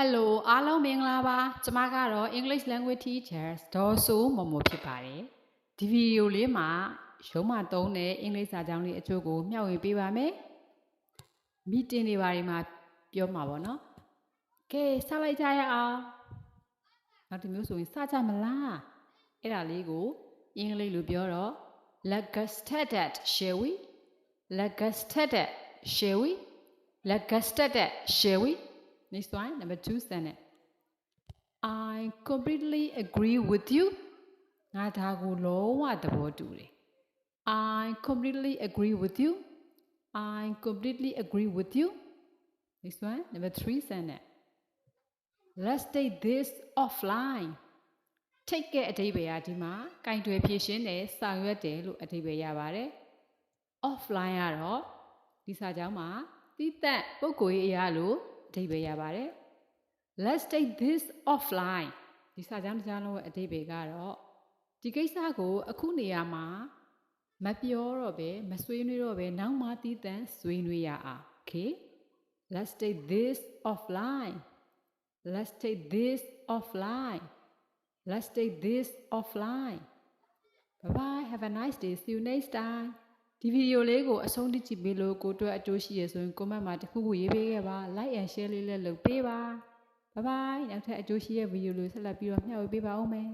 Hello အားလုံးမင်္ဂလာပါကျမကတော့ English Language Teacher ဒေါ်ဆိုမမိုဖြစ်ပါတယ်ဒီဗီဒီယိုလေးမှာရုံးမှာသုံးတဲ့အင်္ဂလိပ်စာကြောင်းလေးအချို့ကိုမျှဝေပေးပါမယ် meeting တွေဘာတွေမှာပြောမှာပေါ့နော်ကဲစလိုက်ကြရအောင်နောက်တစ်မျိုးဆိုရင်စကြမလားအဲ့ဒါလေးကိုအင်္ဂလိပ်လိုပြောတော့ Let's get started shall we Let's get started shall we Let's get started shall we Next one, number 2 sentence. I completely agree with you. I completely agree with you. I completely agree with you. Next one, number 3 sentence. Let's take this offline. Take it အဓိပ္ပာယ်ဒီမှာကင်တွယ်ဖြည့်ရှင်းတယ်ဆောင်ရွက်တယ်လို့အဓိပ္ပာယ်ရပါတယ် offline ကတော့ဒီစာကြောင်းမှာတိသက်ပုဂ္ဂိုလ်ရေးအရာလို့အဓိပ္ပာယ်ရပါတယ် Let's take this offline ဒီစာကြောင်းတစ်ကြောင်းလုံးရဲ့အဓိပ္ပာယ်ကတော့ဒီကိစ္စကိုအခုနေရာမှာမပြောတော့ပဲမဆွေးနွေးတော့ပဲနောက်မှတည်တံ့ဆွေးနွေးရအောင် Okay Let's take this offline Let's take this offline Let's take this offline Bye bye have a nice day see you next time ဒီဗီဒီယိုလေးကိုအဆုံးထိကြည့်ပေးလို့ကိုတွေ့အကျိုးရှိရဆိုရင် comment မှာတစ်ခုခုရေးပေးခဲ့ပါ like and share လေးလည်းလုပ်ပေးပါ bye bye နောက်ထပ်အကျိုးရှိတဲ့ဗီဒီယိုလေးဆက်လက်ပြီးတော့မျှဝေပေးပါဦးမယ်